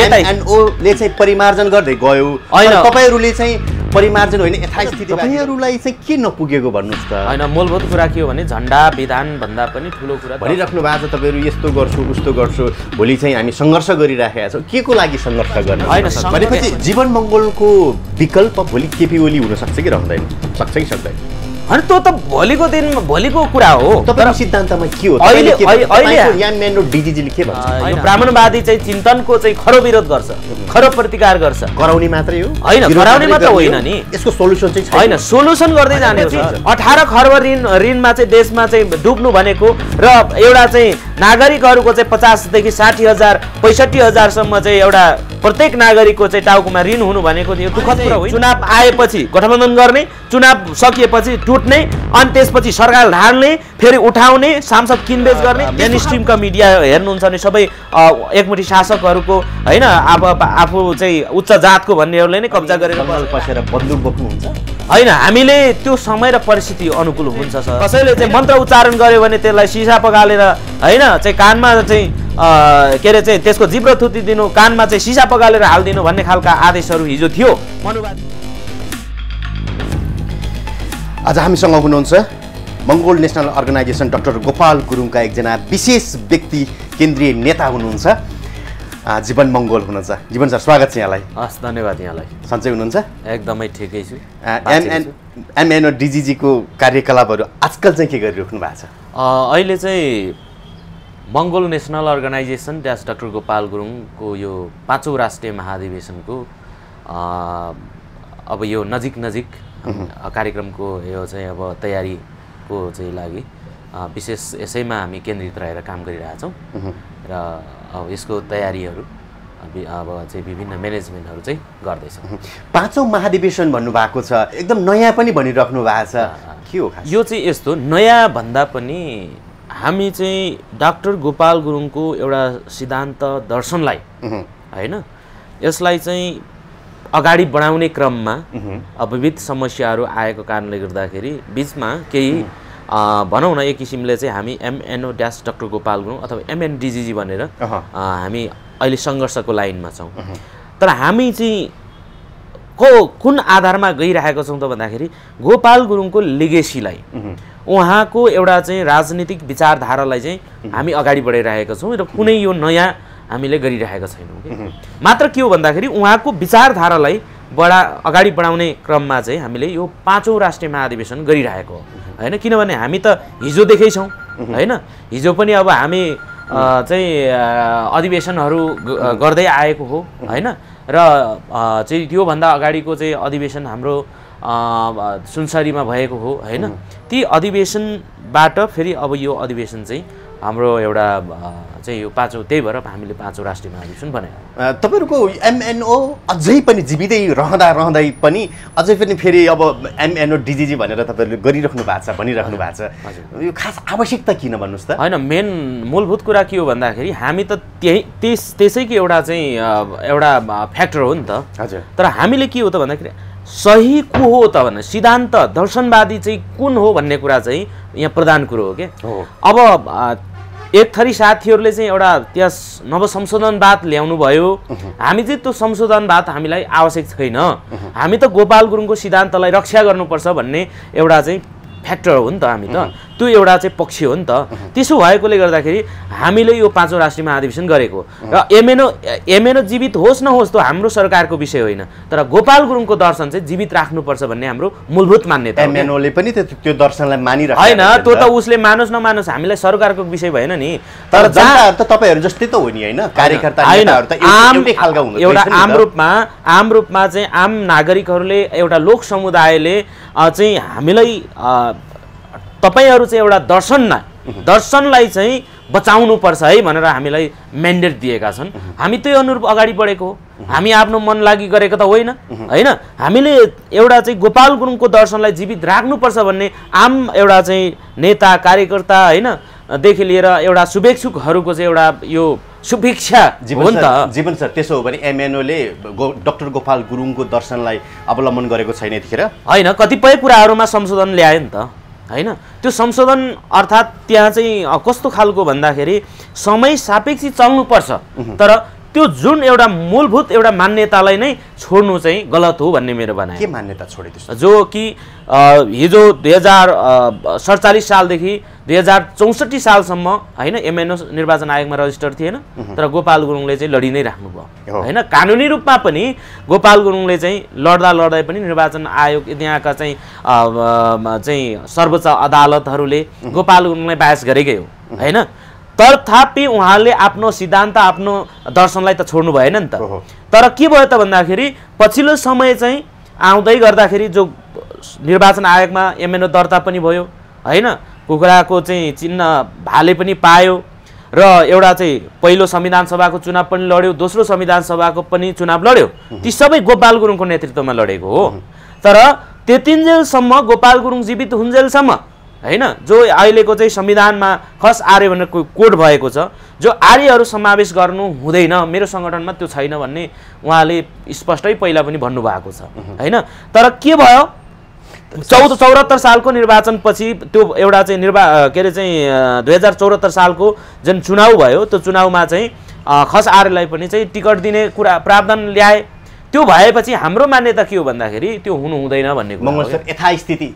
एमएनओले चाहिँ परिमार्जन गर्दै गयो तपाईहरुले चाहिँ परिमार्जन होइन यथास्थिति तपाईहरुलाई चाहिँ के नपुगेको भन्नुस् त हैन मूलभूत कुरा के हो भने झण्डा विधान भन्दा पनि ठूलो कुरा भनिराख्नु भएको छ तपाईहरु यस्तो गर्छु उस्तो गर्छु भोलि चाहिँ हामी संघर्ष गरिराखेका छौं के को लागि संघर्ष गर्ने हैन भनेपछि जीवन मंगलको विकल्प भोलि केपी ओली हुन सक्छ कि रहँदैन सक्छ कि सक्दैन हैन त्यो त भोलिको दिन भोलिको कुरा हो तपाईको सिद्धान्तमा के हो अहिले एमएनओ डीजीजीले के भन्छ यो ब्राह्मणवादी चाहिँ चिन्तनको चाहिँ खरो विरोध गर्छ खरो प्रतिकार गर्छ गराउने मात्रै हो हैन गराउने मात्र होइन नि यसको सोलुसन चाहिँ छैन हैन सोलुसन गर्दै जाने हो 18 खर्ब ऋणमा चाहिँ देशमा चाहिँ डुब्नु भनेको र एउटा चाहिँ नागरिकहरुको चाहिँ 50 देखि 60 हजार 65 हजार सम्म चाहिँ एउटा प्रत्येक नागरिकको चाहिँ टाउकोमा ऋण हुनु भनेको यो दुःखद कुरा हो चुनाव आएपछि गठबन्धन गर्ने चुनाव सकिएपछि टुट्ने अनि त्यसपछि सरकार ढाल्ने फेरि उठाउने सांसद किनबेच गर्ने मेन स्ट्रीमका मिडिया हेर्नुहुन्छ भने सबै एकमुठी शासकहरुको हैन आफू चाहिँ उच्च जातको भन्नेहरुले नै कब्जा गरेर पसेर बन्दुक बोक्नुहुन्छ हैन हामीले त्यो समय र परिस्थिति अनुकूल हुन्छ सर कसैले चाहिँ मन्त्र उच्चारण गर्यो भने त्यसलाई सिसा पगालेर हैन चाहिँ कानमा चाहिँ के रे चाहिँ त्यसको जिब्रो थुती दिनु कानमा चाहिँ सिसा पगालेर हाल्दिनु भन्ने खालका आदेशहरु हिजो थियो मनुवाद आज हामीसँग हुनुहुन्छ Mongol national organisation doctor Gopal गुरुङका एकजना विशेष व्यक्ति केन्द्रीय नेता हुनुहुन्छ जीवन मंगोल हुनुहुन्छ जीवन सर स्वागत छ यहाँलाई हस् धन्यवाद यहाँलाई सन्चै हुनुहुन्छ एकदमै ठिकै छु एमएनओ डीजीजी को कार्यकलापहरु आजकल चाहिँ के गरिराख्नु भएको छ अहिले चाहिँ Mongol national organisation doctor Gopal गुरुङको यो 5औं राष्ट्रिय महाधिवेशनको अब यो नजिक कार्यक्रमको यो चाहिँ अब तयारीको चाहिँ लागि विशेष यसैमा हामी केन्द्रित रहेर काम गरिरहेका छौं र अब यसको तयारीहरु अब चाहिँ विभिन्न म्यानेजमेन्टहरु चाहिँ गर्दै छौं 5औं महाधिवेशन भन्नु भएको छ एकदम नयाँ पनि भनिराख्नु भएको छ के हो खास यो चाहिँ यस्तो नयाँ भन्दा पनि हामी चाहिँ डाक्टर गोपाल गुरुङको एउटा सिद्धान्त दर्शनलाई हैन यसलाई चाहिँ अगाडि बढाउने क्रममा विविध समस्याहरू आएको कारणले गर्दाखेरि बीचमा केही भनौं न एक किसिमले चाहिँ हामी MNO dash doctor Gopal Gurung अथवा एमएनडीजीजी भनेर हामी अहिले संघर्षको लाइनमा छौं तर हामी चाहिँ कुन आधारमा गइरहेको छौं त भन्दाखेरि गोपाल गुरुङको लेगेसीलाई उहाँको एउटा चाहिँ राजनीतिक विचारधारालाई चाहिँ हामी अगाडि बढाइरहेका छौं र कुनै यो नयाँ हामीले गरिरहेका छैनौं के मात्र के हो भन्दाखेरि उहाँको विचारधारालाई अगाडि बढाउने क्रममा चाहिँ हामीले यो 5औं राष्ट्रिय महाधिवेशन गरिरहेको हो हैन किनभने हामी त हिजो देखै छौं हैन हिजो पनि अब हामी चाहिँ अधिवेशनहरु गर्दै आएको हो हैन र चाहिँ त्यो भन्दा अगाडिको चाहिँ अधिवेशन हाम्रो सुनसरीमा भएको हो हैन ती अधिवेशनबाट फेरि अब यो अधिवेशन चाहिँ हाम्रो एउटा चाहिँ यो 5औं त्यही भएर हामीले 5औं राष्ट्रिय महाधिवेशन बनायौं तपाईहरुको एमएनओ अझै पनि जीवितै रहँदै पनि अझै पनि फेरि अब एमएनओ डीजीजी भनेर तपाईहरुले गरिराख्नु भएको छ भनिराख्नु भएको छ यो खास आवश्यकता किन भन्नुस् त हैन मेन मूलभूत कुरा के हो भन्दाखेरि हामी त त्यसैको एउटा चाहिँ एउटा फ्याक्टर हो नि त हजुर तर हामीले के हो त भन्दाखेरि सही को हो त भने सिद्धान्त दर्शनवादी चाहिँ कुन हो भन्ने कुरा चाहिँ यहाँ प्रधान कुरो हो के अब एक थरी साथीहरुले चाहिँ एउटा त्यस नव संशोधनवाद ल्याउनु भयो हामी चाहिँ त्यो संशोधनवाद हामीलाई आवश्यक छैन हामी त गोपाल गुरुङको सिद्धान्तलाई रक्षा गर्नुपर्छ भन्ने एउटा चाहिँ फ्याक्टर हो नि त हामी त त्यो एउटा चाहिँ पक्ष हो नि त त्यसो भएकोले गर्दाखेरि हामीले यो 5औं राष्ट्रिय महाधिवेशन गरेको र एमएनओ जीवित होस् नहोस् त हाम्रो सरकारको विषय होइन तर गोपाल गुरुङको दर्शन चाहिँ जीवित राख्नुपर्छ भन्ने हाम्रो मूलभूत मान्यता हो एमएनओले पनि त्यो दर्शनलाई मानिरहेको हैन त्यो त उसले मानोस् नमानोस् हामीलाई सरकारको विषय भएन नि तर जनताहरु त तपाईहरु जस्तै त हो नि हैन कार्यकर्ता नेताहरु त एउटै खालका हुनुहुन्छ एउटा आम रूपमा चाहिँ आम नागरिकहरुले एउटा लोक समुदायले चाहिँ हामीलाई तपाईहरु चाहिँ एउटा दर्शनलाई चाहिँ बचाउनु पर्छ है भनेर हामीलाई म्यान्डेट दिएका छन् हामी त्यही अनुरूप अगाडि बढेको हो हामी आफ्नो मन लागि गरेको त होइन हैन हामीले एउटा चाहिँ गोपाल गुरुङको दर्शनलाई जीवित राख्नुपर्छ भन्ने आम एउटा चाहिँ नेता कार्यकर्ता हैन देखि लिएर एउटा शुभेच्छुकहरुको चाहिँ एउटा यो शुभेच्छा हो नि त जीवन सर त्यसो हो भने एमएनओले डाक्टर गोपाल गुरुङको दर्शनलाई अवलम्बन गरेको छैन यतिखेर हैन कतिपय कुराहरुमा संशोधन ल्याए नि त हैन त्यो संशोधन अर्थात त्यहाँ चाहिँ कस्तो खालको भन्दाखेरि समय सापेक्षी चल्नु पर्छ तर त्यो जुन एउटा मूलभूत एउटा मान्यतालाई नै छोड्नु चाहिँ गलत हो भन्ने मेरो भनाइ। के मान्यता छोडे त्यस्तो? जो कि हिजो 2047 सालदेखि 2064 सालसम्म होइन एमएनओ निर्वाचन आयोगमा रजिस्टर थिएन, तर गोपाल गुरुङले चाहिँ लडी नै राख्नुभयो होइन। कानुनी रूपमा पनि गोपाल गुरुङले चाहिँ लड्दै पनि निर्वाचन आयोग यहाँका चाहिँ सर्वोच्च अदालतहरूले गोपाल गुरुङलाई बायस गरेकै हो होइन। तथापि उहाँले आफ्नो सिद्धान्त आफ्नो दर्शनलाई त छोड्नु भएन नि त। तर के भयो त भन्दाखेरि पछिल्लो समय चाहिँ आउँदै गर्दाखेरि जो निर्वाचन आयोगमा एमएनओ दर्ता पनि भयो होइन, कुखुराको चाहिँ चिन्ह भाले पनि पायो र एउटा चाहिँ पहिलो संविधान सभाको चुनाव पनि लड्यो, दोस्रो संविधान सभाको पनि चुनाव लड्यो। ती सबै गोपाल गुरुङको नेतृत्वमा लडेको हो। तर त्यतिन्जेलसम्म गोपाल गुरुङ जीवित हुन्जेलसम्म होइन, जो अहिलेको चाहिँ संविधानमा खस आर्य भनेर कोड भएको छ, जो आर्यहरू समावेश गर्नु हुँदैन, मेरो सङ्गठनमा त्यो छैन भन्ने उहाँले स्पष्टै पहिला पनि भन्नुभएको छ होइन। तर के भयो 74 सालको निर्वाचनपछि त्यो एउटा चाहिँ के अरे चाहिँ 2074 सालको जुन चुनाव भयो त्यो चुनावमा चाहिँ खस आर्यलाई पनि चाहिँ टिकट दिने कुरा प्रावधान ल्याए। त्यो भएपछि हाम्रो मान्यता के हो भन्दाखेरि त्यो हुनु हुँदैन भन्ने कुरा।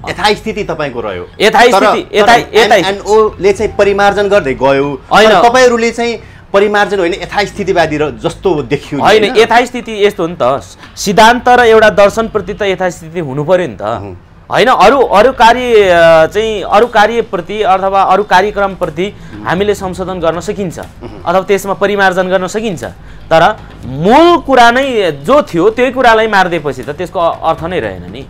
यथास्थिति तपाईको रह्यो। एमएनओले चाहिँ परिमार्जन गर्दै गयो, तपाईहरुले चाहिँ परिमार्जन होइन यथास्थितिवादी र जस्तो देखियो होइन। यथास्थिति यस्तो हो नि त, सिद्धान्त र एउटा दर्शनप्रति त यथास्थिति हुनु पर्यो नि त होइन। अरू कार्यप्रति अथवा अरू कार्यक्रमप्रति हामीले संशोधन गर्न सकिन्छ अथवा त्यसमा परिमार्जन गर्न सकिन्छ, तर मूल कुरा नै जो थियो त्यही कुरालाई मार्दिएपछि त त्यसको अर्थ नै रहेन नि।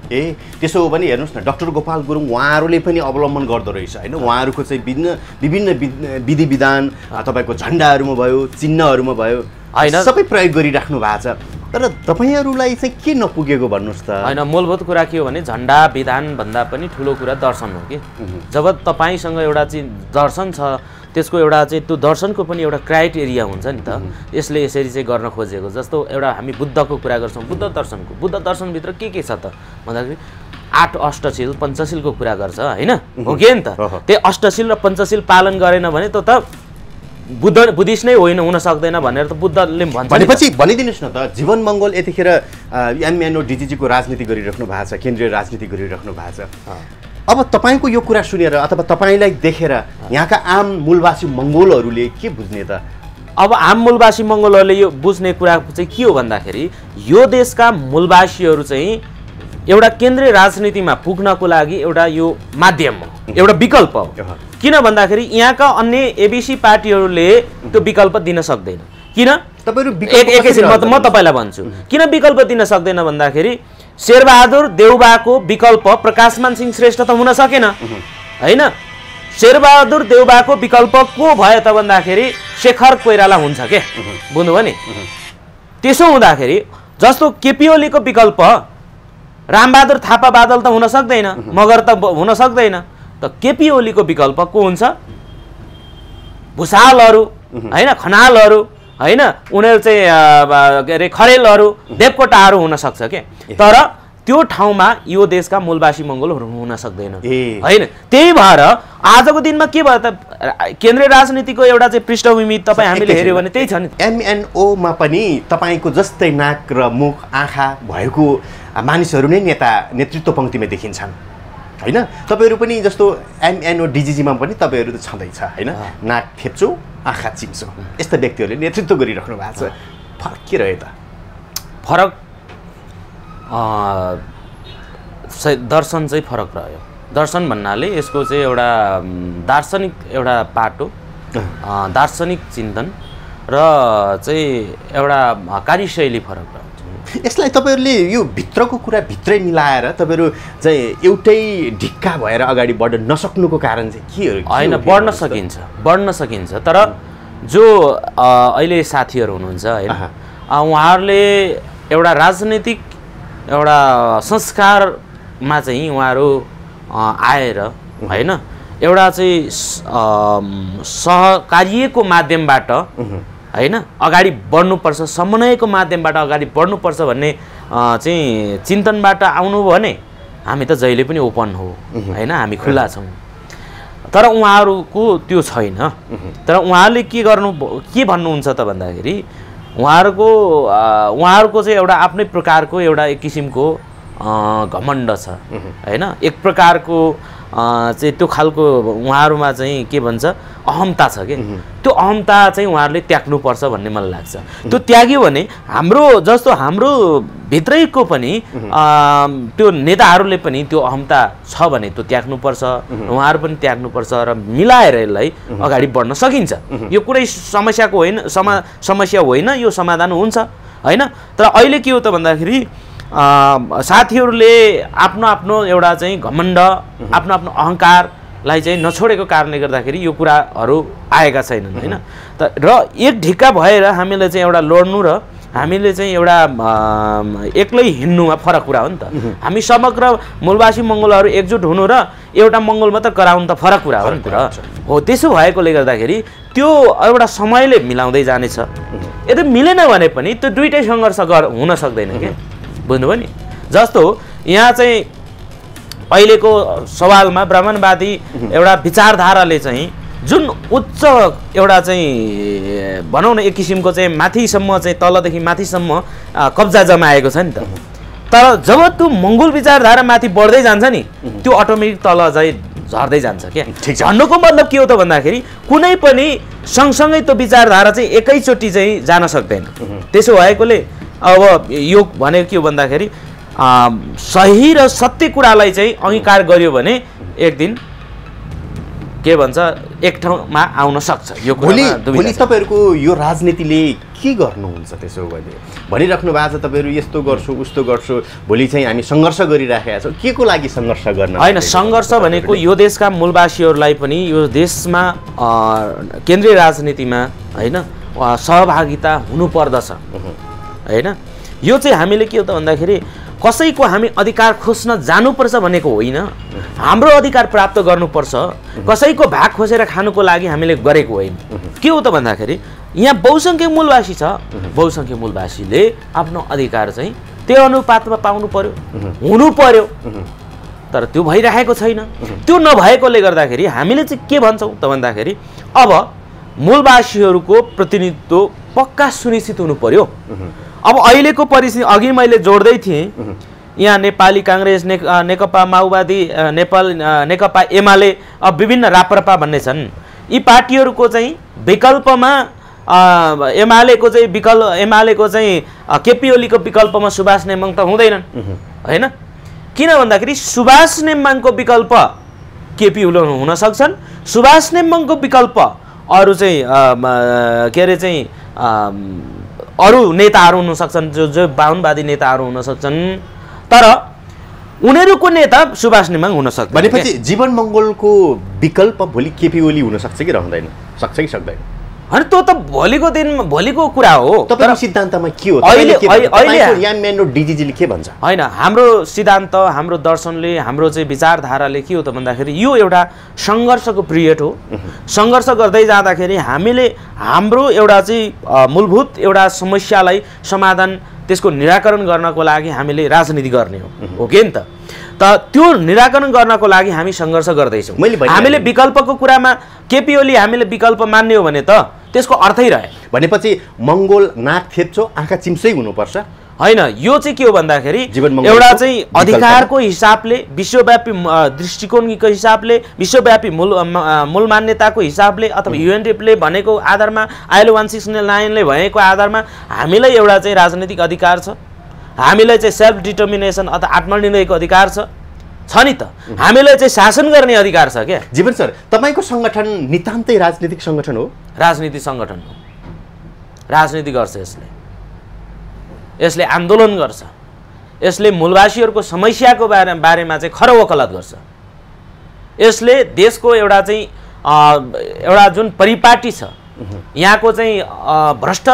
त्यसो हो भने हेर्नुहोस् न, डाक्टर गोपाल गुरुङ उहाँहरूले पनि अवलम्बन गर्दो रहेछ होइन। उहाँहरूको चाहिँ विभिन्न विधि विधान तपाईँको झन्डाहरूमा भयो, चिन्हहरूमा भयो होइन, सबै प्रयोग गरिराख्नु भएको छ। तर तपाईँहरूलाई चाहिँ के नपुगेको भन्नुहोस् त? होइन, मूलभूत कुरा के हो भने झन्डा विधान भन्दा पनि ठुलो कुरा दर्शन हो कि। जब तपाईँसँग एउटा चाहिँ दर्शन छ, त्यसको एउटा चाहिँ त्यो दर्शनको पनि एउटा क्राइटेरिया हुन्छ नि त। यसले यसरी चाहिँ गर्न खोजेको, जस्तो एउटा हामी बुद्धको कुरा गर्छौँ, बुद्ध दर्शनभित्र के छ त भन्दाखेरि 8 अष्टशील पञ्चशीलको कुरा गर्छ होइन, हो कि नि त। त्यही अष्टशील र पञ्चशील पालन गरेन भने त बुद्धिस्ट नै हुन सक्दैन भनेर त बुद्धले भन्छ। भनेपछि भनिदिनुहोस् न त, जीवन मङ्गोल यतिखेर एमएनओ डिजिजीको राजनीति गरिराख्नु भएको छ, केन्द्रीय राजनीति गरिराख्नु भएको छ। अब तपाईँको यो कुरा सुनेर अथवा तपाईँलाई देखेर यहाँका आम मूलवासी मङ्गोलहरूले के बुझ्ने त? अब आम मूलवासी मङ्गोलहरूले यो बुझ्ने कुरा चाहिँ के हो भन्दाखेरि यो देशका मूलवासीहरू चाहिँ एउटा केन्द्रीय राजनीतिमा पुग्नको लागि एउटा यो माध्यम हो, एउटा विकल्प हो। किन भन्दाखेरि यहाँका अन्य एबीसी पार्टीहरूले त्यो विकल्प दिन सक्दैन। किन? एकैछिन म तपाईँलाई भन्छु किन विकल्प दिन सक्दैन भन्दाखेरि शेरबहादुर देउबाको विकल्प प्रकाशमान सिंह श्रेष्ठ त हुन सकेन होइन। शेरबहादुर देउबाको विकल्प को भयो त भन्दाखेरि शेखर कोइराला हुन्छ के, बुझ्नुभयो नि। त्यसो हुँदाखेरि जस्तो केपी ओलीको विकल्प रामबहादुर थापा बादल त हुन सक्दैन, मगर त हुन सक्दैन, त केपी ओलीको विकल्प को हुन्छ? भुषालहरू होइन, खनालहरू होइन, उनीहरू चाहिँ के अरे खरेलहरू, देवकोटाहरू हुन सक्छ के। तर त्यो ठाउँमा यो देशका मूलवासी मङ्गोलहरू हुन सक्दैन होइन। त्यही भएर आजको दिनमा के भयो त, केन्द्रीय राजनीतिको एउटा चाहिँ पृष्ठभूमि तपाईँ हामीले हेऱ्यो भने त्यही छ नि। एमएनओमा पनि तपाईँको जस्तै नाक र मुख आँखा भएको मानिसहरू नै नेतृत्व पङ्क्तिमा देखिन्छन् होइन। तपाईँहरू पनि जस्तो एमएनओ डिजिजीमा पनि तपाईँहरू त छँदैछ होइन, नाक थेप्चो आँखा चिम्चो यस्ता व्यक्तिहरूले नेतृत्व गरिराख्नु भएको छ। फरक के रह्यो त? फरक दर्शन चाहिँ फरक रह्यो। दर्शन भन्नाले यसको चाहिँ एउटा दार्शनिक एउटा पाटो, दार्शनिक चिन्तन र चाहिँ एउटा कार्यशैली फरक रह्यो। यसलाई तपाईँहरूले यो भित्रको कुरा भित्रै मिलाएर तपाईँहरू चाहिँ एउटै ढिक्का भएर अगाडि बढ्न नसक्नुको कारण चाहिँ के हो? होइन, बढ्न सकिन्छ तर जो अहिले साथीहरू हुनुहुन्छ होइन, उहाँहरूले एउटा राजनीतिक एउटा संस्कारमा चाहिँ उहाँहरू आएर होइन, एउटा चाहिँ सहकार्यको माध्यमबाट होइन अगाडि बढ्नुपर्छ, समन्वयको माध्यमबाट अगाडि बढ्नुपर्छ भन्ने चाहिँ चिन्तनबाट आउनुभयो भने हामी त जहिले पनि ओपन हो होइन, हामी खुल्ला छौँ। तर उहाँहरूको त्यो छैन। तर उहाँले के भन्नुहुन्छ त भन्दाखेरि उहाँहरूको चाहिँ एउटा आफ्नै प्रकारको एउटा एक किसिमको घमण्ड छ हैन, एक प्रकारको चाहिँ त्यो खालको उहाँहरूमा चाहिँ के भन्छ अहमता छ के, त्यो अहमता चाहिँ उहाँहरूले त्याग्नुपर्छ भन्ने मलाई लाग्छ। त्यो त्याग्यो भने हाम्रो जस्तो हाम्रो भित्रैको पनि त्यो नेताहरूले पनि त्यो अहमता छ भने त्यो त्याग्नुपर्छ, उहाँहरू पनि त्याग्नुपर्छ र मिलाएर यसलाई अगाडि बढ्न सकिन्छ। यो कुनै समस्याको होइन, समस्या होइन, यो समाधान हुन्छ हैन। तर अहिले के हो त भन्दाखेरि साथीहरूले आफ्नो आफ्नो एउटा चाहिँ घमण्ड, आफ्नो आफ्नो अहङ्कारलाई चाहिँ नछोडेको कारणले गर्दाखेरि यो कुराहरू आएका छैनन् हैन। र एक ढिक्का भएर हामीले चाहिँ एउटा लड्नु र हामीले चाहिँ एउटा एक्लै हिँड्नुमा फरक कुरा हो नि त। हामी समग्र मूलवासी मङ्गोलहरू एकजुट हुनु र एउटा मङ्गोल मात्र कराउनु त फरक कुरा हो नि त हो। त्यसो भएकोले गर्दाखेरि त्यो एउटा समयले मिलाउँदै जानेछ। यदि मिलेन भने पनि त्यो दुईटै सङ्घर्ष हुन सक्दैन के, बुझ्नुभयो नि। जस्तो यहाँ चाहिँ अहिलेको सवालमा ब्राह्मणवादी एउटा विचारधाराले चाहिँ जुन उच्च एउटा चाहिँ भनौँ न एक किसिमको चाहिँ माथिसम्म चाहिँ तलदेखि माथिसम्म कब्जा जमाएको छ नि त। तर जब त्यो मङ्गोल विचारधारा माथि बढ्दै जान्छ नि त्यो अटोमेटिक तल चाहिँ झर्दै जान्छ क्या। झर्नुको मतलब के हो त भन्दाखेरि कुनै पनि सँगसँगै त्यो विचारधारा चाहिँ एकैचोटि चाहिँ जान सक्दैन। त्यसो भएकोले अब यो भनेको के हो भन्दाखेरि सही र सत्य कुरालाई चाहिँ अंगीकार गर्यो भने एक दिन के भन्छ एक ठाउँमा आउन सक्छ। यो भोलि तपाईँहरूको यो राजनीतिले के गर्नुहुन्छ त्यसो भनिराख्नु भएको छ तपाईँहरू यस्तो गर्छु उस्तो गर्छु, भोलि चाहिँ हामी सङ्घर्ष गरिराखेका छौँ, के को लागि सङ्घर्ष गर्न? होइन, सङ्घर्ष भनेको यो देशका मूलवासीहरूलाई पनि यो देशमा केन्द्रीय राजनीतिमा होइन सहभागिता हुनुपर्दछ हैन। यो चाहिँ हामीले के हो त भन्दाखेरि कसैको हामी अधिकार खोज्न जानुपर्छ भनेको होइन, हाम्रो अधिकार प्राप्त गर्नुपर्छ। कसैको भाग खोजेर खानुको लागि हामीले गरेको होइन। के हो त भन्दाखेरि यहाँ बहुसङ्ख्यक मूलवासी छ, बहुसङ्ख्यक मूलवासीले आफ्नो अधिकार चाहिँ त्यो अनुपातमा पाउनु पर्यो, हुनु पर्यो। तर त्यो भइरहेको छैन। त्यो नभएकोले गर्दाखेरि हामीले चाहिँ के भन्छौँ त भन्दाखेरि अब मूलवासीहरूको प्रतिनिधित्व पक्का सुनिश्चित हुनु पर्यो। अब अहिलेको परिस्थिति अघि मैले जोड्दै थिएँ, यहाँ नेपाली काङ्ग्रेस, नेकपा माओवादी, नेकपा एमाले, अब विभिन्न राप्रपा भन्ने छन्। यी पार्टीहरूको चाहिँ विकल्पमा एमालेको चाहिँ केपी ओलीको विकल्पमा सुभाष नेमाङ त हुँदैनन् हैन। किन भन्दाखेरि सुभाष नेमाङको विकल्प केपी ओली हुन सक्छन्, सुभाष नेमाङको विकल्प अरू चाहिँ के अरे चाहिँ अरू नेताहरू हुन सक्छन्, जो बाहुनवादी नेताहरू हुन सक्छन्। तर उनीहरूको नेता सुभाष नेमाङ हुन सक्छ भनेपछि जीवन मङ्गोलको विकल्प भोलि केपी ओली हुन सक्छ कि रहँदैन, सक्छ कि सक्दैन? होइन, त्यो त भोलिको कुरा हो। तपाईँको सिद्धान्तमा के हो? अहिले डिजिजीले के भन्छ? होइन, हाम्रो सिद्धान्त, हाम्रो दर्शनले, हाम्रो चाहिँ विचारधाराले के हो त भन्दाखेरि यो एउटा सङ्घर्षको पिरियड हो। सङ्घर्ष गर्दै जाँदाखेरि हामीले हाम्रो एउटा चाहिँ मूलभूत एउटा समस्यालाई समाधान, त्यसको निराकरण गर्नको लागि हामीले राजनीति गर्ने हो के नि त। त्यो निराकरण गर्नको लागि हामी सङ्घर्ष गर्दैछौँ। हामीले विकल्पको कुरामा केपी ओली हामीले विकल्प मान्ने हो भने त त्यसको अर्थै रहे। भनेपछि मङ्गोल नाक थेप्चो आँखा चिम्सै हुनुपर्छ होइन। यो चाहिँ के हो भन्दाखेरि एउटा चाहिँ अधिकारको हिसाबले, विश्वव्यापी दृष्टिकोणको हिसाबले, विश्वव्यापी मूल मान्यताको हिसाबले अथवा युएनडिपीले भनेको आधारमा, आइएलओ 1699ले भएको आधारमा हामीलाई एउटा चाहिँ राजनीतिक अधिकार छ। हामीलाई चाहिँ सेल्फ डिटर्मिनेसन अथवा आत्मनिर्णयको अधिकार छ नि त। हामीलाई चाहिँ शासन गर्ने अधिकार छ क्या। जीवन सर, तपाईँको सङ्गठन नितान्तै राजनीतिक सङ्गठन हो? राजनीतिक सङ्गठन हो। राजनीति गर्छ यसले आन्दोलन गर्छ, यसले मूलवासीहरूको समस्याको बारेमा चाहिँ खरो वकालत गर्छ। यसले देशको एउटा चाहिँ एउटा जुन परिपाटी छ यहाँको चाहिँ भ्रष्ट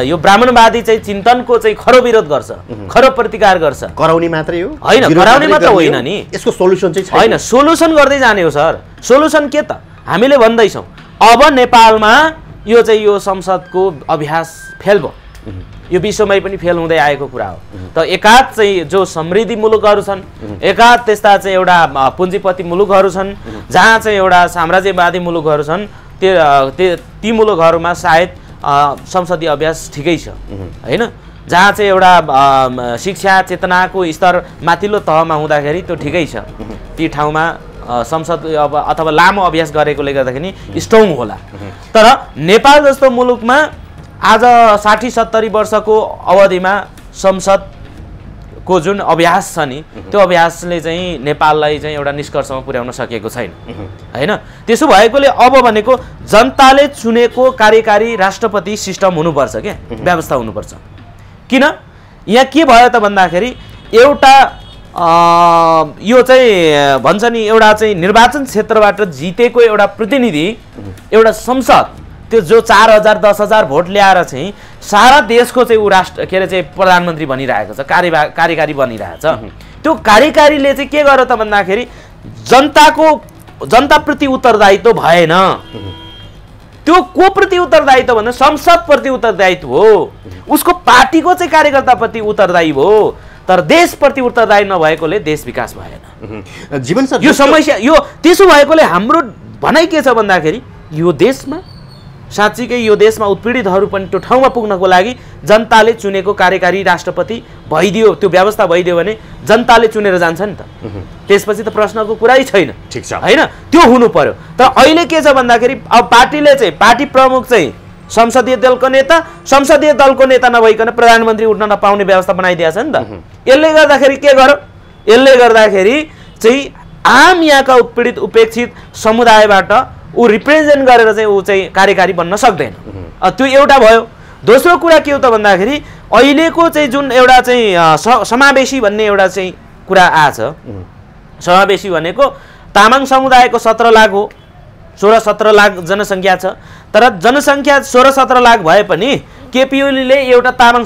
यो ब्राह्मणवादी चाहिँ चिन्तनको चाहिँ खरो विरोध गर्छ, खरो प्रतिकार गर्छ। कराउने मात्रै हो? होइन, कराउने मात्र होइन नि, यसको सोलुसन चाहिँ होइन। सोलुसन गर्दै जाने हो सर। सोलुसन के त हामीले भन्दैछौँ, अब नेपालमा यो चाहिँ यो संसदको अभ्यास फेल भयो। यो विश्वमै पनि फेल हुँदै आएको कुरा हो। त एकाध चाहिँ जो समृद्धि मुलुकहरू छन्, एकाध त्यस्ता चाहिँ एउटा पुँजीपति मुलुकहरू छन् जहाँ चाहिँ एउटा साम्राज्यवादी मुलुकहरू छन्, ती मुलुकहरूमा सायद संसदीय अभ्यास ठिकै छ होइन, जहाँ चाहिँ एउटा शिक्षा चेतनाको स्तर माथिल्लो तहमा हुँदाखेरि त्यो ठिकै छ, ती ठाउँमा संसद अथवा लामो अभ्यास गरेकोले गर्दाखेरि स्ट्रङ होला। तर नेपाल जस्तो मुलुकमा आज 60-70 वर्षको अवधिमा संसदको जुन अभ्यास छ नि, त्यो अभ्यासले चाहिँ नेपाललाई चाहिँ एउटा निष्कर्षमा पुर्याउन सकेको छैन होइन। त्यसो भएकोले अब भनेको जनताले चुनेको कार्यकारी राष्ट्रपति सिस्टम हुनुपर्छ क्या, व्यवस्था हुनुपर्छ। किन यहाँ के भयो त भन्दाखेरि एउटा यो चाहिँ भन्छ नि एउटा चाहिँ निर्वाचन क्षेत्रबाट जितेको एउटा प्रतिनिधि, एउटा संसद, त्यो जो 4000 10,000 भोट ल्याएर चाहिँ सारा देशको चाहिँ ऊ राष्ट्र के अरे चाहिँ प्रधानमन्त्री बनिरहेको छ, कार्यकारी बनिरहेछ। त्यो कार्यकारीले चाहिँ के गर्यो त भन्दाखेरि जनताप्रति उत्तरदायित्व भएन। त्यो को प्रति उत्तरदायित्व भन्दा संसदप्रति उत्तरदायित्व हो, उसको पार्टीको चाहिँ कार्यकर्ताप्रति उत्तरदायी हो, तर देशप्रति उत्तरदायी नभएकोले देश विकास भएन। जीवन सर यो समस्या यो त्यसो भएकोले हाम्रो भनाइ के छ भन्दाखेरि यो देशमा साँच्चीकै यो देशमा उत्पीडितहरू पनि त्यो ठाउँमा पुग्नको लागि जनताले चुनेको कार्यकारी राष्ट्रपति भइदियो, त्यो व्यवस्था भइदियो भने जनताले चुनेर जान्छ नि त, त्यसपछि त प्रश्नको कुरै छैन, ठिक छ हैन। त्यो हुनु पर्यो। तर अहिले के छ भन्दाखेरि अब पार्टीले चाहिँ पार्टी प्रमुख चाहिँ संसदीय दलको नेता नभइकन प्रधानमन्त्री उठ्न नपाउने व्यवस्था बनाइदिएछ नि त। यसले गर्दाखेरि के गर्यो, यसले गर्दाखेरि चाहिँ आम यहाँका उत्पीडित उपेक्षित समुदायबाट ऊ रिप्रेजेन्ट गरेर चाहिँ ऊ चाहिँ कार्यकारी बन्न सक्दैन। त्यो एउटा भयो। दोस्रो कुरा के हो त भन्दाखेरि अहिलेको चाहिँ जुन एउटा चाहिँ समावेशी भन्ने एउटा चाहिँ कुरा आछ, समावेशी भनेको तामाङ समुदायको 17 लाख हो, 16-17 लाख जनसङ्ख्या छ। तर जनसङ्ख्या 16-17 लाख भए पनि केपी ओलीले एउटा तामाङ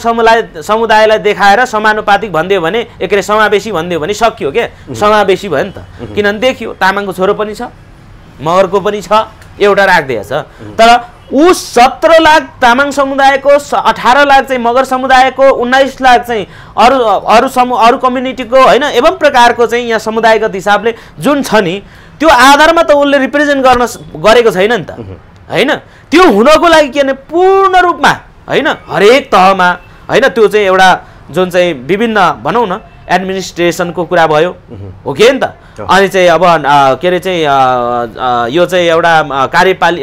समुदायलाई देखाएर समानुपातिक भनिदियो भने, एकरे समावेशी भनिदियो भने सकियो के, समावेशी भयो नि त। किनभने देखियो तामाङको छोरो पनि छ, मगरको पनि छ, एउटा राख्दैछ। तर ऊ 17 लाख तामाङ समुदायको, 18 लाख चाहिँ मगर समुदायको, 19 लाख चाहिँ अरू कम्युनिटीको होइन, एवं प्रकारको चाहिँ यहाँ समुदायगत हिसाबले जुन छ नि, त्यो आधारमा त उसले रिप्रेजेन्ट गरेको छैन नि त होइन। त्यो हुनको लागि के भने पूर्ण रूपमा होइन हरेक तहमा होइन त्यो चाहिँ एउटा जुन चाहिँ विभिन्न भनौँ न एडमिनिस्ट्रेसनको कुरा भयो हो कि नि त। अनि चाहिँ अब के अरे चाहिँ यो चाहिँ एउटा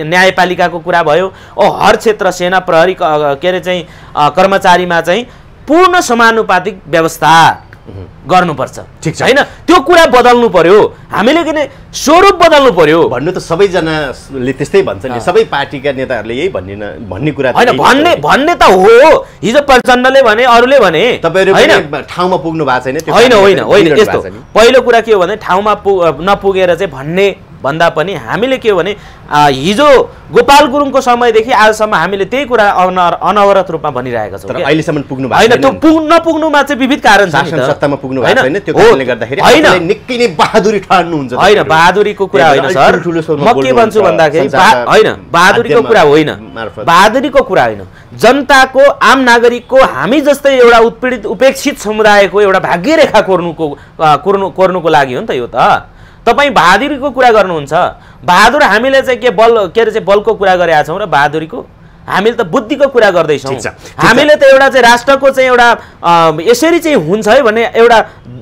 न्यायपालिकाको कुरा भयो। हर क्षेत्र सेना प्रहरी के अरे चाहिँ कर्मचारीमा चाहिँ पूर्ण समानुपातिक व्यवस्था गर्नुपर्छ, ठिक छ हैन। त्यो कुरा बदल्नु पर्यो, हामीले किन स्वरूप बदल्नु पर्यो। भन्नु त सबैजनाले त्यस्तै भन्छ नि, सबै पार्टीका नेताहरूले यही भन्ने कुरा हैन, भन्ने त हो। हिजो प्रचण्डले भने, अरूले भने, तपाईहरु ठाउँमा पुग्नु भएको छैन। होइन यस्तो पहिलो कुरा के हो भने ठाउँमा नपुगेर चाहिँ भन्ने भन्दा पनि हामीले के हो भने हिजो गोपाल गुरुङको समयदेखि आजसम्म हामीले त्यही कुरा अनवरत रूपमा भनिरहेका छौँ। तर अहिलेसम्म पुग्नु भएको छैन। त्यो नपुग्नुमा चाहिँ विविध कारण छ। शासन सत्तामा पुग्नु भएको छैन, त्यो कारणले गर्दाखेरि आफूलाई निकै नै बहादुरी ठान्नुहुन्छ। हैन, बहादुरीको कुरा होइन सर, म के भन्छु भन्दाखेरि हैन बहादुरीको कुरा होइन, बहादुरीको कुरा होइन। जनताको, आम नागरिकको, हामी जस्तै एउटा उत्पीडित उपेक्षित समुदायको एउटा भाग्यरेखा कोर्नुको लागि हो नि त यो त। तपाईँ बहादुरीको कुरा गर्नुहुन्छ, बहादुर हामीले चाहिँ के बल के अरे चाहिँ बलको कुरा गरेका छौँ र बहादुरीको हामीले त बुद्धिको कुरा गर्दैछौँ। हामीले त एउटा चाहिँ राष्ट्रको चाहिँ एउटा यसरी चाहिँ हुन्छ है भन्ने एउटा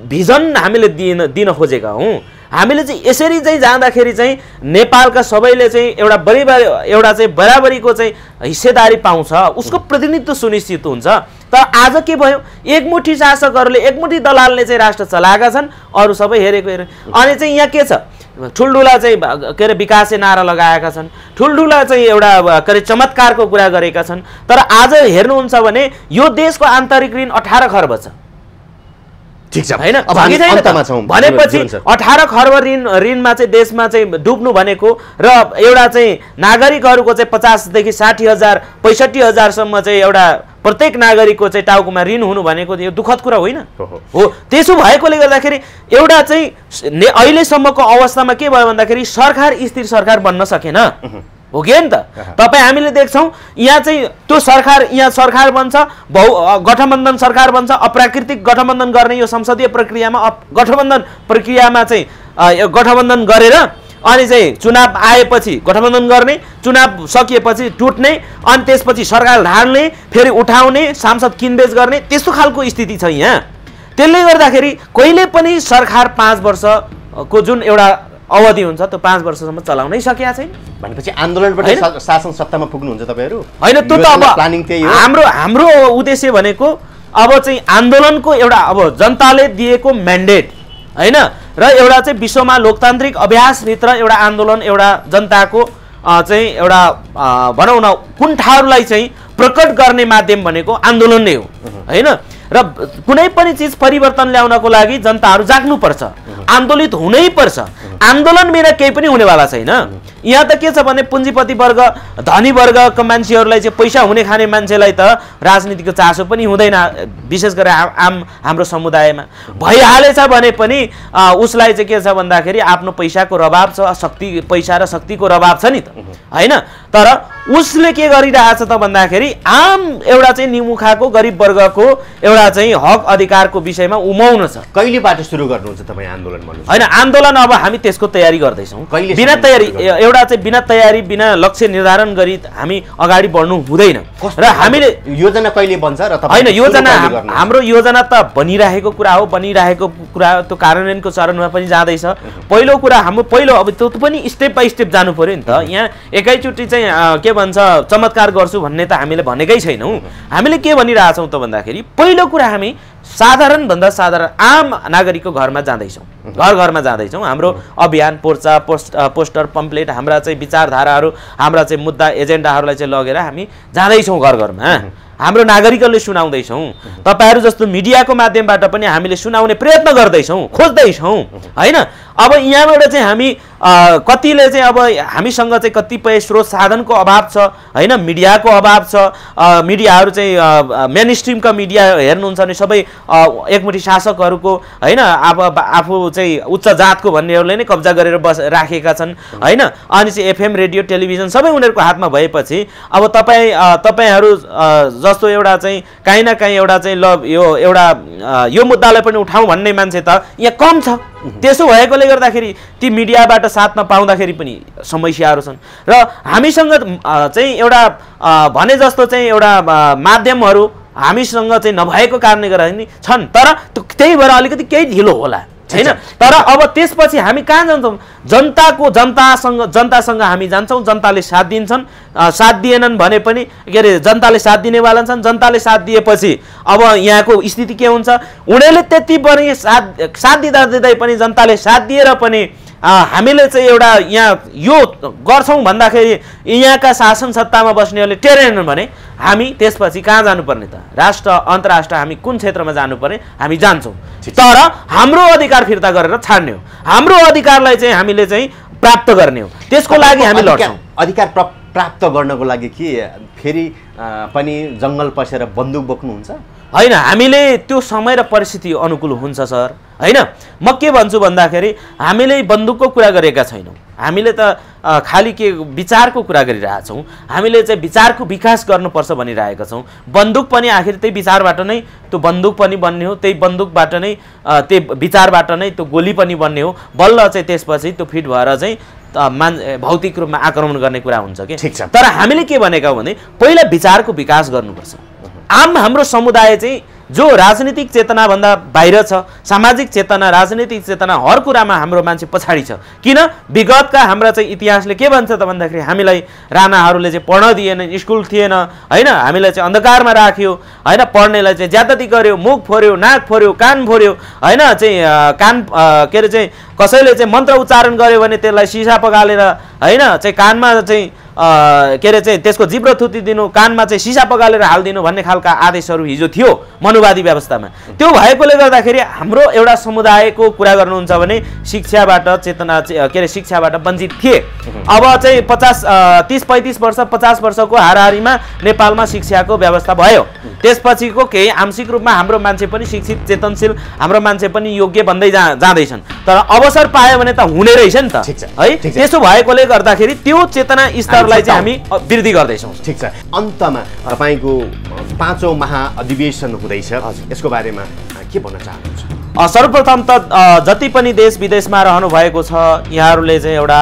भिजन हामीले दिन खोजेका हौँ। हामीले चाहिँ यसरी चाहिँ जाँदाखेरि चाहिँ नेपालका सबैले चाहिँ एउटा चाहिँ बराबरीको चाहिँ हिस्सेदारी पाउँछ, उसको प्रतिनिधित्व सुनिश्चित हुन्छ। तर आज के भयो, एकमुठी शासकहरूले, एकमुठी दलालले चाहिँ राष्ट्र चलाएका छन्, अरू सबै हेरेको अनि चाहिँ यहाँ के छ, ठुल्ठुला चाहिँ के अरे विकासे नारा लगाएका छन्, ठुल्ठुला चाहिँ एउटा के अरे चमत्कारको कुरा गरेका छन्। तर आज हेर्नुहुन्छ भने यो देशको आन्तरिक ऋण 18 खर्ब छ, ठीक छ हैन। भनेपछि 18 खर्ब ऋणमा चाहिँ देशमा चाहिँ डुब्नु भनेको र एउटा चाहिँ नागरिकहरूको चाहिँ 50 देखि 60 हजार 65 हजारसम्म चाहिँ एउटा प्रत्येक नागरिकको चाहिँ टाउकोमा ऋण हुनु भनेको यो दुःखद कुरा होइन हो। त्यसो भएकोले गर्दाखेरि एउटा चाहिँ अहिलेसम्मको अवस्थामा के भयो भन्दाखेरि सरकार स्थिर सरकार बन्न सकेन हो कि नि त तपाईँ हामीले देख्छौँ यहाँ चाहिँ त्यो यहाँ सरकार बन्छ गठबन्धन सरकार बन्छ अप्राकृतिक गठबन्धन गर्ने यो संसदीय प्रक्रियामा गठबन्धन प्रक्रियामा चाहिँ गठबन्धन गरेर अनि चाहिँ चुनाव आएपछि गठबन्धन गर्ने चुनाव सकिएपछि टुट्ने अनि त्यसपछि सरकार ढाल्ने फेरि उठाउने सांसद किनबेच गर्ने त्यस्तो खालको स्थिति छ यहाँ त्यसले गर्दाखेरि कहिले पनि सरकार 5 वर्षको जुन एउटा अवधि हुन्छ त्यो 5 वर्षसम्म चलाउनै सकेका छैन भनेपछि आन्दोलनबाट शासन सत्तामा पुग्नुहुन्छ तपाईहरु हैन त्यो त अब प्लानिङ त्यही हो हाम्रो उद्देश्य भनेको अब चाहिँ आन्दोलनको एउटा अब जनताले दिएको म्यान्डेट हैन र एउटा चाहिँ विश्वमा लोकतान्त्रिक अभ्यासभित्र एउटा आन्दोलन एउटा जनताको चाहिँ एउटा भनौँ न कुण्ठाहरूलाई चाहिँ प्रकट गर्ने माध्यम भनेको आन्दोलन नै हो हैन र कुनै पनि चिज परिवर्तन ल्याउनको लागि जनताहरू जाग्नुपर्छ आन्दोलित हुनै पर्छ आन्दोलन बिना केही पनि हुनेवाला छैन यहाँ त के छ भने पुँजीपति वर्ग धनी वर्गका मान्छेहरूलाई चाहिँ पैसा हुने खाने मान्छेलाई त राजनीतिको चासो पनि हुँदैन विशेष गरेर हाम्रो समुदायमा भइहालेछ भने पनि उसलाई चाहिँ के छ भन्दाखेरि आफ्नो पैसाको रभाव छ पैसा र शक्तिको रभाव छ नि त हैन तर उसले के गरिरहेछ त भन्दाखेरि आम एउटा चाहिँ निमुखाको गरिब वर्गको एउटा चाहिँ हक अधिकारको विषयमा उमाउन छ कहिलेबाट सुरु गर्नुहुन्छ तपाईँ आन्दोलन भन्नु हैन आन्दोलन अब हामी त्यसको तयारी गर्दैछौँ बिना तयारी एउटा चाहिँ बिना तयारी बिना लक्ष्य निर्धारण गरी हामी अगाडि बढ्नु हुँदैन र हामीले योजना कहिले बन्छ र हैन योजना हाम्रो योजना त बनिरहेको कुरा हो बनिरहेको कुरा त्यो कार्यान्वयनको चरणमा पनि जाँदैछ पहिलो कुरा हाम्रो पहिलो अब त्यो पनि स्टेप बाइ स्टेप जानु पर्यो नि त यहाँ एकैचोटि चाहिँ के भन्छ चमत्कार गर्छु भन्ने त हामीले भनेकै छैनौँ हामीले के भनिरहेछौँ त भन्दाखेरि पहिलो कुरा हामी साधारण भन्दा साधारण आम नागरिकको घरमा जाँदैछौँ घरमा जाँदैछौँ हाम्रो अभियान पर्चा पोस्टर पम्पलेट हाम्रा चाहिँ विचारधाराहरू हाम्रा चाहिँ मुद्दा एजेन्डाहरूलाई चाहिँ लगेर हामी जाँदैछौँ घरमा हाम्रो नागरिकहरूले सुनाउँदैछौँ तपाईहरू जस्तो मिडियाको माध्यमबाट पनि हामीले सुनाउने प्रयत्न गर्दैछौँ खोज्दैछौँ हैन अब यहाँबाट चाहिँ हामी कतिले चाहिँ अब हामीसँग चाहिँ कतिपय स्रोत साधनको अभाव छ हैन मिडियाको अभाव छ मिडियाहरू चाहिँ मेन स्ट्रिमका मिडिया हेर्नुहुन्छ भने सबै एकमुठी शासकहरूको हैन आफू चाहिँ उच्च जातको भन्नेहरूले नै कब्जा गरेर राखेका छन् हैन अनि चाहिँ एफएम रेडियो टेलिभिजन सबै उनीहरूको हातमा भएपछि अब तपाईहरू जस्तो एउटा चाहिँ काहीँ न काहीँ एउटा चाहिँ ल यो मुद्दालाई पनि उठाउँ भन्ने मान्छे त यहाँ कम छ त्यसो भएकोले गर्दाखेरि ती मिडियाबाट साथ नपाउँदाखेरि पनि समस्याहरू छन् र हामीसँग चाहिँ एउटा भने जस्तो चाहिँ एउटा माध्यमहरू हामीसँग चाहिँ नभएको कारणले गर्दा छन् तर त्यही भएर अलिकति केही ढिलो होला हैन तर अब त्यसपछि हामी कहाँ जान्छौँ जनतासँग हामी जान्छौँ जनताले साथ दिन्छन् साथ दिएनन् भने पनि के अरे जनताले साथ दिनेवाला छन् जनताले साथ दिएपछि अब यहाँको स्थिति के हुन्छ उनीहरूले त्यति पनि साथ दिँदै पनि जनताले साथ दिएर पनि हामीले चाहिँ एउटा यहाँ यो गर्छौँ भन्दाखेरि यहाँका शासन सत्तामा बस्नेहरूले टेरेनन् भने हामी त्यसपछि कहाँ जानुपर्ने त राष्ट्र अन्तर्राष्ट्र हामी कुन क्षेत्रमा जानुपर्ने हामी जान्छौँ तर हाम्रो अधिकार फिर्ता गरेर छाड्ने हो हाम्रो अधिकारलाई चाहिँ हामीले चाहिँ प्राप्त गर्ने हो त्यसको लागि हामी लड्छौँ अधिकार प्राप्त गर्नको लागि के फेरि पनि जङ्गल पसेर बन्दुक बोक्नुहुन्छ हैन हामीले त्यो समय र परिस्थिति अनुकूल हुन्छ सर हैन म के भन्छु भन्दाखेरि हामीले बन्दुकको कुरा गरेका छैनौँ हामीले त खाली के विचारको कुरा गरिरहेछौँ हामीले चाहिँ विचारको विकास गर्नुपर्छ भनिरहेका छौँ बन्दुक पनि आखिर त्यही विचारबाट नै त्यो बन्दुक पनि बन्ने हो त्यही बन्दुकबाट नै त्यही विचारबाट नै त्यो गोली पनि बन्ने हो बल्ल चाहिँ त्यसपछि त्यो फिट भएर चाहिँ भौतिक रूपमा आक्रमण गर्ने कुरा हुन्छ कि तर हामीले के भनेका हो भने पहिला विचारको विकास गर्नुपर्छ आम हाम्रो समुदाय चाहिँ जो राजनीतिक चेतना भन्दा बाहिर छ सामाजिक चेतना राजनीतिक चेतना हर कुरामा हाम्रो मान्छे पछाडी छ किन विगतका हाम्रा चाहिँ इतिहासले के भन्छ त भन्दाखेरि हामीलाई राणाहरूले चाहिँ पढ्न दिएन स्कुल थिएन हैन हामीलाई चाहिँ अन्धकारमा राख्यो हैन पढ्नेलाई चाहिँ ज्यादती गर्यो मुख फोर्यो नाक फोर्यो कान फोर्यो हैन चाहिँ कान के अरे चाहिँ कसैले चाहिँ मन्त्र उच्चारण गर्यो भने त्यसलाई सिसा पगालेर हैन चाहिँ कानमा चाहिँ के अरे चाहिँ त्यसको जिब्रो थुतिदिनु कानमा चाहिँ सिसा पगालेर हालिदिनु भन्ने खालका आदेशहरू हिजो थियो मनुवादी व्यवस्थामा त्यो भएकोले गर्दाखेरि हाम्रो एउटा समुदायको कुरा गर्नुहुन्छ भने शिक्षाबाट चेतना के अरे शिक्षाबाट वञ्चित थिए अब चाहिँ 30-35 वर्ष 50 वर्षको हाराहारीमा नेपालमा शिक्षाको व्यवस्था भयो त्यसपछिको केही आंशिक रूपमा हाम्रो मान्छे पनि शिक्षित चेतनशील हाम्रो मान्छे पनि योग्य बन्दै जाँदैछन् तर अवसर पायो भने त हुने रहेछ नि त है त्यसो भएकोले गर्दाखेरि त्यो चेतना यिनीहरूलाई चाहिँ हामी वृद्धि गर्दैछौँ। ठिक छ, अन्तमा तपाईँको 5औं महाअधिवेशन हुँदैछ, यसको बारेमा के भन्न चाहनुहुन्छ? सर्वप्रथम त जति पनि देश विदेशमा रहनु भएको छ यहाँहरूले चाहिँ एउटा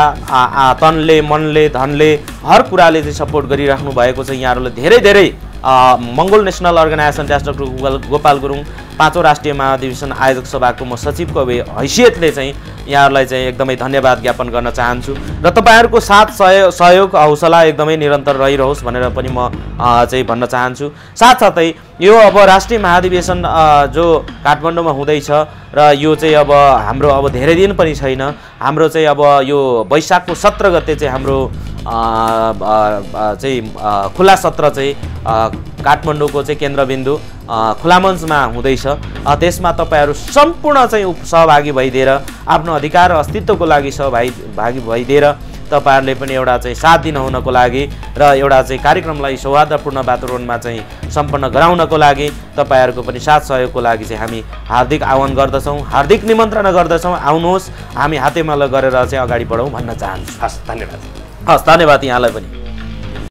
तनले मनले धनले हर कुराले चाहिँ सपोर्ट गरिराख्नु भएको छ। यहाँहरूले धेरै धेरै Mongol national organisation doctor Gopal Gurung 5औं राष्ट्रिय महाधिवेशन आयोजक सभाको म सचिवको हैसियतले चाहिँ यहाँहरूलाई चाहिँ एकदमै धन्यवाद ज्ञापन गर्न चाहन्छु र तपाईँहरूको साथ सहयोग हौसला एकदमै निरन्तर रहिरहोस् भनेर पनि म चाहिँ भन्न चाहन्छु। साथसाथै यो अब राष्ट्रिय महाधिवेशन जो काठमाडौँमा हुँदैछ र यो चाहिँ अब हाम्रो अब धेरै दिन पनि छैन। हाम्रो चाहिँ अब यो वैशाखको 17 गते चाहिँ हाम्रो चाहिँ खुला सत्र चाहिँ काठमाडौँको चाहिँ केन्द्रबिन्दु खुला मञ्चमा हुँदैछ। त्यसमा तपाईँहरू सम्पूर्ण चाहिँ सहभागी भइदिएर आफ्नो अधिकार र अस्तित्वको लागि सहभागी भइदिएर तपाईँहरूले पनि एउटा चाहिँ साथ दिन हुनको लागि र एउटा चाहिँ कार्यक्रमलाई सौहार्दपूर्ण वातावरणमा चाहिँ सम्पन्न गराउनको लागि तपाईँहरूको पनि साथ सहयोगको लागि चाहिँ हामी हार्दिक आह्वान गर्दछौँ, हार्दिक निमन्त्रणा गर्दछौँ। आउनुहोस्, हामी हातेमालो गरेर चाहिँ अगाडि बढौँ भन्न चाहन्छु। हस्, धन्यवाद। हस्, धन्यवाद यहाँलाई पनि।